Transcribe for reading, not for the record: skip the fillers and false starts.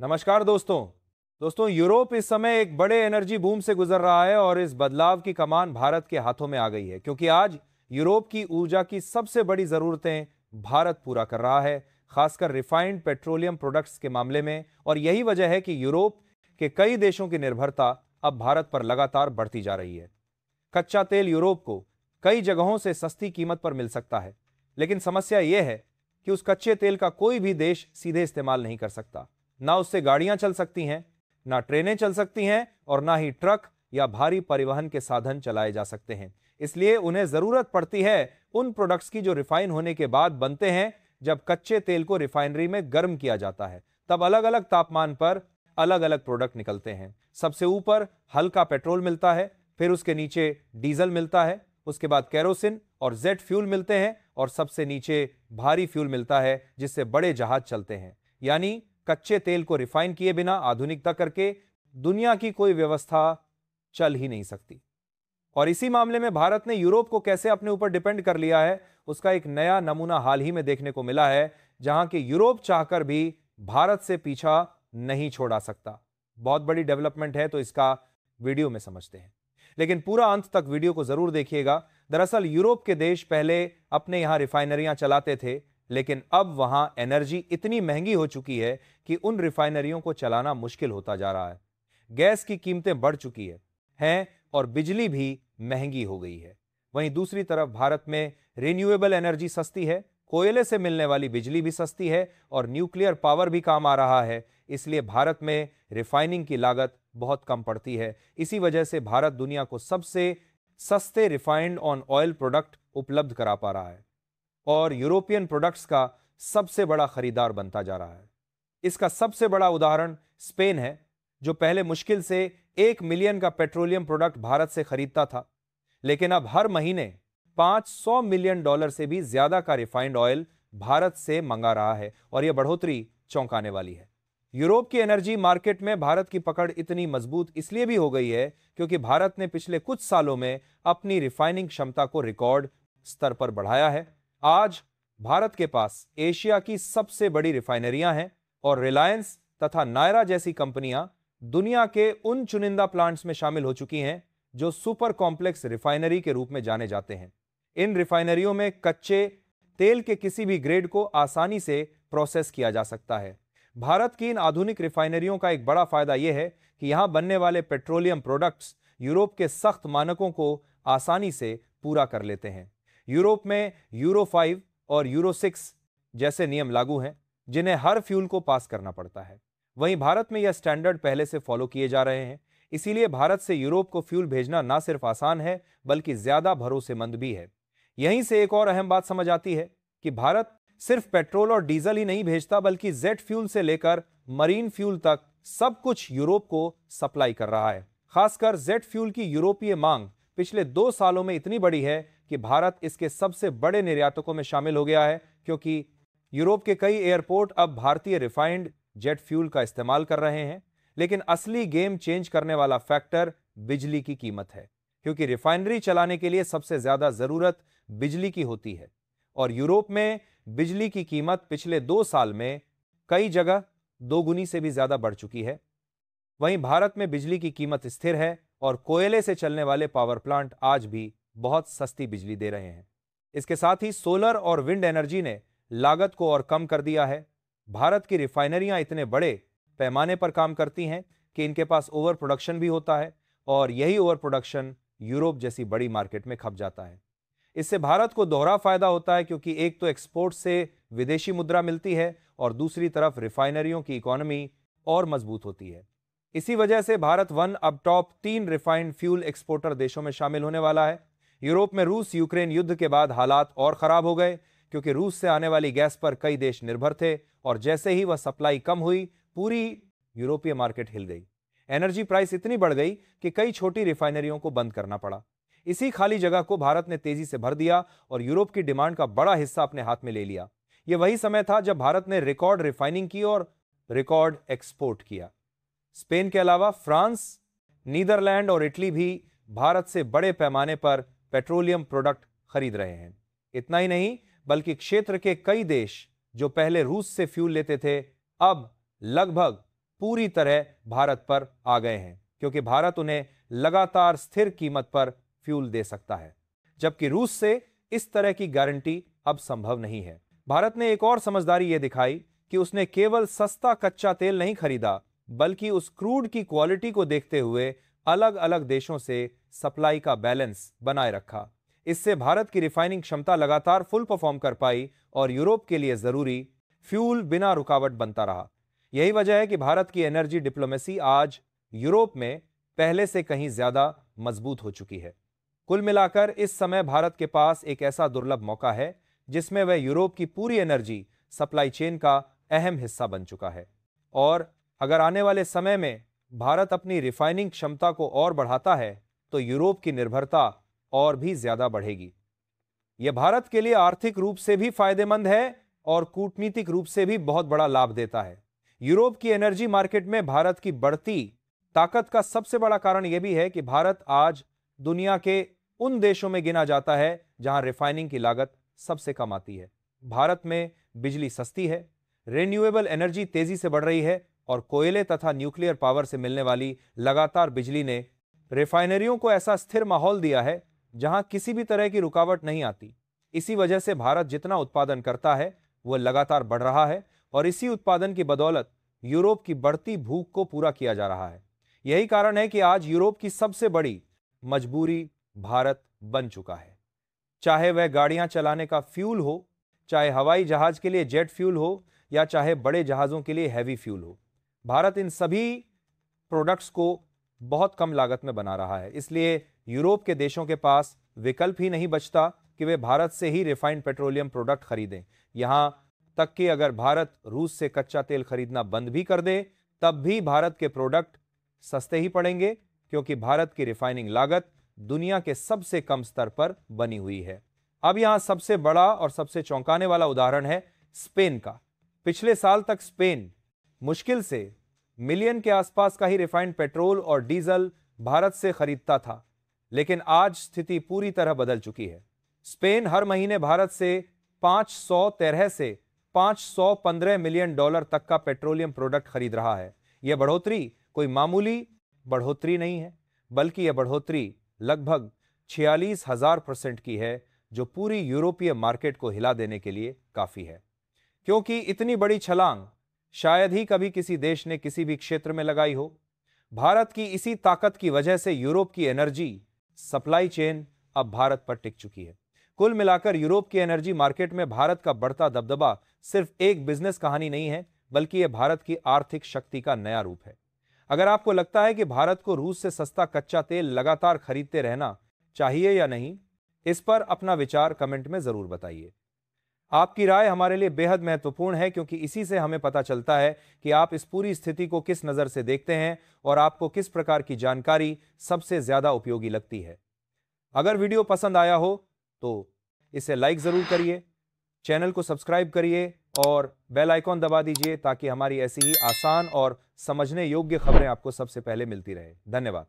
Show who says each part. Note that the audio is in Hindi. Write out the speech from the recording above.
Speaker 1: नमस्कार दोस्तों यूरोप इस समय एक बड़े एनर्जी बूम से गुजर रहा है और इस बदलाव की कमान भारत के हाथों में आ गई है, क्योंकि आज यूरोप की ऊर्जा की सबसे बड़ी जरूरतें भारत पूरा कर रहा है, खासकर रिफाइंड पेट्रोलियम प्रोडक्ट्स के मामले में। और यही वजह है कि यूरोप के कई देशों की निर्भरता अब भारत पर लगातार बढ़ती जा रही है। कच्चा तेल यूरोप को कई जगहों से सस्ती कीमत पर मिल सकता है, लेकिन समस्या यह है कि उस कच्चे तेल का कोई भी देश सीधे इस्तेमाल नहीं कर सकता। ना उससे गाड़ियां चल सकती हैं, ना ट्रेनें चल सकती हैं और ना ही ट्रक या भारी परिवहन के साधन चलाए जा सकते हैं। इसलिए उन्हें जरूरत पड़ती है उन प्रोडक्ट्स की जो रिफाइन होने के बाद बनते हैं। जब कच्चे तेल को रिफाइनरी में गर्म किया जाता है, तब अलग अलग तापमान पर अलग अलग प्रोडक्ट निकलते हैं। सबसे ऊपर हल्का पेट्रोल मिलता है, फिर उसके नीचे डीजल मिलता है, उसके बाद केरोसिन और जेट फ्यूल मिलते हैं और सबसे नीचे भारी फ्यूल मिलता है जिससे बड़े जहाज चलते हैं। यानी कच्चे तेल को रिफाइन किए बिना आधुनिकता करके दुनिया की कोई व्यवस्था चल ही नहीं सकती। और इसी मामले में भारत ने यूरोप को कैसे अपने ऊपर डिपेंड कर लिया है, उसका एक नया नमूना हाल ही में देखने को मिला है, जहां कि यूरोप चाहकर भी भारत से पीछा नहीं छोड़ा सकता। बहुत बड़ी डेवलपमेंट है, तो इसका वीडियो में समझते हैं, लेकिन पूरा अंत तक वीडियो को जरूर देखिएगा। दरअसल यूरोप के देश पहले अपने यहां रिफाइनरियां चलाते थे, लेकिन अब वहां एनर्जी इतनी महंगी हो चुकी है कि उन रिफाइनरियों को चलाना मुश्किल होता जा रहा है। गैस की कीमतें बढ़ चुकी हैं और बिजली भी महंगी हो गई है। वहीं दूसरी तरफ भारत में रिन्यूएबल एनर्जी सस्ती है, कोयले से मिलने वाली बिजली भी सस्ती है और न्यूक्लियर पावर भी काम आ रहा है। इसलिए भारत में रिफाइनिंग की लागत बहुत कम पड़ती है। इसी वजह से भारत दुनिया को सबसे सस्ते रिफाइंड ऑन ऑयल प्रोडक्ट उपलब्ध करा पा रहा है और यूरोपियन प्रोडक्ट्स का सबसे बड़ा खरीदार बनता जा रहा है। इसका सबसे बड़ा उदाहरण स्पेन है, जो पहले मुश्किल से 1 मिलियन का पेट्रोलियम प्रोडक्ट भारत से खरीदता था, लेकिन अब हर महीने $500 मिलियन से भी ज्यादा का रिफाइंड ऑयल भारत से मंगा रहा है और यह बढ़ोतरी चौंकाने वाली है। यूरोप की एनर्जी मार्केट में भारत की पकड़ इतनी मजबूत इसलिए भी हो गई है क्योंकि भारत ने पिछले कुछ सालों में अपनी रिफाइनिंग क्षमता को रिकॉर्ड स्तर पर बढ़ाया है। आज भारत के पास एशिया की सबसे बड़ी रिफाइनरियां हैं और रिलायंस तथा नायरा जैसी कंपनियां दुनिया के उन चुनिंदा प्लांट्स में शामिल हो चुकी हैं जो सुपर कॉम्प्लेक्स रिफाइनरी के रूप में जाने जाते हैं। इन रिफाइनरियों में कच्चे तेल के किसी भी ग्रेड को आसानी से प्रोसेस किया जा सकता है। भारत की इन आधुनिक रिफाइनरियों का एक बड़ा फायदा यह है कि यहां बनने वाले पेट्रोलियम प्रोडक्ट्स यूरोप के सख्त मानकों को आसानी से पूरा कर लेते हैं। यूरोप में यूरो 5 और यूरो 6 जैसे नियम लागू हैं, जिन्हें हर फ्यूल को पास करना पड़ता है। वहीं भारत में यह स्टैंडर्ड पहले से फॉलो किए जा रहे हैं। इसीलिए भारत से यूरोप को फ्यूल भेजना ना सिर्फ आसान है, बल्कि ज्यादा भरोसेमंद भी है। यहीं से एक और अहम बात समझ आती है कि भारत सिर्फ पेट्रोल और डीजल ही नहीं भेजता, बल्कि जेट फ्यूल से लेकर मरीन फ्यूल तक सब कुछ यूरोप को सप्लाई कर रहा है। खासकर जेट फ्यूल की यूरोपीय मांग पिछले 2 सालों में इतनी बड़ी है कि भारत इसके सबसे बड़े निर्यातकों में शामिल हो गया है, क्योंकि यूरोप के कई एयरपोर्ट अब भारतीय रिफाइंड जेट फ्यूल का इस्तेमाल कर रहे हैं। लेकिन असली गेम चेंज करने वाला फैक्टर बिजली की कीमत है, क्योंकि रिफाइनरी चलाने के लिए सबसे ज्यादा जरूरत बिजली की होती है और यूरोप में बिजली की कीमत पिछले 2 साल में कई जगह 2 गुनी से भी ज्यादा बढ़ चुकी है। वहीं भारत में बिजली की कीमत स्थिर है और कोयले से चलने वाले पावर प्लांट आज भी बहुत सस्ती बिजली दे रहे हैं। इसके साथ ही सोलर और विंड एनर्जी ने लागत को और कम कर दिया है। भारत की रिफाइनरियां इतने बड़े पैमाने पर काम करती हैं कि इनके पास ओवर प्रोडक्शन भी होता है और यही ओवर प्रोडक्शन यूरोप जैसी बड़ी मार्केट में खप जाता है। इससे भारत को दोहरा फायदा होता है, क्योंकि एक तो एक्सपोर्ट से विदेशी मुद्रा मिलती है और दूसरी तरफ रिफाइनरियों की इकोनॉमी और मजबूत होती है। इसी वजह से भारत अब टॉप 3 रिफाइंड फ्यूल एक्सपोर्टर देशों में शामिल होने वाला है। यूरोप में रूस यूक्रेन युद्ध के बाद हालात और खराब हो गए, क्योंकि रूस से आने वाली गैस पर कई देश निर्भर थे और जैसे ही वह सप्लाई कम हुई, पूरी यूरोपीय मार्केट हिल गई। एनर्जी प्राइस इतनी बढ़ गई कि कई छोटी रिफाइनरियों को बंद करना पड़ा। इसी खाली जगह को भारत ने तेजी से भर दिया और यूरोप की डिमांड का बड़ा हिस्सा अपने हाथ में ले लिया। यह वही समय था जब भारत ने रिकॉर्ड रिफाइनिंग की और रिकॉर्ड एक्सपोर्ट किया। स्पेन के अलावा फ्रांस, नीदरलैंड और इटली भी भारत से बड़े पैमाने पर पेट्रोलियम प्रोडक्ट खरीद रहे हैं। इतना ही नहीं, बल्कि क्षेत्र के कई देश जो पहले रूस से फ्यूल लेते थे, अब लगभग पूरी तरह भारत पर आ गए हैं, क्योंकि भारत उन्हें लगातार स्थिर कीमत पर फ्यूल दे सकता है, जबकि रूस से इस तरह की गारंटी अब संभव नहीं है। भारत ने एक और समझदारी यह दिखाई कि उसने केवल सस्ता कच्चा तेल नहीं खरीदा, बल्कि उस क्रूड की क्वालिटी को देखते हुए अलग अलग देशों से सप्लाई का बैलेंस बनाए रखा। इससे भारत की रिफाइनिंग क्षमता लगातार फुल परफॉर्म कर पाई और यूरोप के लिए जरूरी फ्यूल बिना रुकावट बनता रहा। यही वजह है कि भारत की एनर्जी डिप्लोमेसी आज यूरोप में पहले से कहीं ज्यादा मजबूत हो चुकी है। कुल मिलाकर इस समय भारत के पास एक ऐसा दुर्लभ मौका है जिसमें वह यूरोप की पूरी एनर्जी सप्लाई चेन का अहम हिस्सा बन चुका है। और अगर आने वाले समय में भारत अपनी रिफाइनिंग क्षमता को और बढ़ाता है तो यूरोप की निर्भरता और भी ज्यादा बढ़ेगी। यह भारत के लिए आर्थिक रूप से भी फायदेमंद है और कूटनीतिक रूप से भी बहुत बड़ा लाभ देता है। यूरोप की एनर्जी मार्केट में भारत की बढ़ती ताकत का सबसे बड़ा कारण यह भी है कि भारत आज दुनिया के उन देशों में गिना जाता है जहां रिफाइनिंग की लागत सबसे कम आती है। भारत में बिजली सस्ती है, रिन्यूएबल एनर्जी तेजी से बढ़ रही है और कोयले तथा न्यूक्लियर पावर से मिलने वाली लगातार बिजली ने रिफाइनरियों को ऐसा स्थिर माहौल दिया है जहां किसी भी तरह की रुकावट नहीं आती। इसी वजह से भारत जितना उत्पादन करता है वह लगातार बढ़ रहा है और इसी उत्पादन की बदौलत यूरोप की बढ़ती भूख को पूरा किया जा रहा है। यही कारण है कि आज यूरोप की सबसे बड़ी मजबूरी भारत बन चुका है। चाहे वह गाड़ियां चलाने का फ्यूल हो, चाहे हवाई जहाज के लिए जेट फ्यूल हो या चाहे बड़े जहाजों के लिए हैवी फ्यूल हो, भारत इन सभी प्रोडक्ट्स को बहुत कम लागत में बना रहा है। इसलिए यूरोप के देशों के पास विकल्प ही नहीं बचता कि वे भारत से ही रिफाइंड पेट्रोलियम प्रोडक्ट खरीदें। यहां तक कि अगर भारत रूस से कच्चा तेल खरीदना बंद भी कर दे तब भी भारत के प्रोडक्ट सस्ते ही पड़ेंगे, क्योंकि भारत की रिफाइनिंग लागत दुनिया के सबसे कम स्तर पर बनी हुई है। अब यहां सबसे बड़ा और सबसे चौंकाने वाला उदाहरण है स्पेन का। पिछले साल तक स्पेन मुश्किल से मिलियन के आसपास का ही रिफाइंड पेट्रोल और डीजल भारत से खरीदता था, लेकिन आज स्थिति पूरी तरह बदल चुकी है। स्पेन हर महीने भारत से 513 से 515 मिलियन डॉलर तक का पेट्रोलियम प्रोडक्ट खरीद रहा है। यह बढ़ोतरी कोई मामूली बढ़ोतरी नहीं है, बल्कि यह बढ़ोतरी लगभग 46,000% की है, जो पूरी यूरोपीय मार्केट को हिला देने के लिए काफी है। क्योंकि इतनी बड़ी छलांग शायद ही कभी किसी देश ने किसी भी क्षेत्र में लगाई हो। भारत की इसी ताकत की वजह से यूरोप की एनर्जी सप्लाई चेन अब भारत पर टिक चुकी है। कुल मिलाकर यूरोप की एनर्जी मार्केट में भारत का बढ़ता दबदबा सिर्फ एक बिजनेस कहानी नहीं है, बल्कि यह भारत की आर्थिक शक्ति का नया रूप है। अगर आपको लगता है कि भारत को रूस से सस्ता कच्चा तेल लगातार खरीदते रहना चाहिए या नहीं, इस पर अपना विचार कमेंट में जरूर बताइए। आपकी राय हमारे लिए बेहद महत्वपूर्ण है, क्योंकि इसी से हमें पता चलता है कि आप इस पूरी स्थिति को किस नज़र से देखते हैं और आपको किस प्रकार की जानकारी सबसे ज्यादा उपयोगी लगती है। अगर वीडियो पसंद आया हो तो इसे लाइक जरूर करिए, चैनल को सब्सक्राइब करिए और बेल आइकॉन दबा दीजिए, ताकि हमारी ऐसी ही आसान और समझने योग्य खबरें आपको सबसे पहले मिलती रहे। धन्यवाद।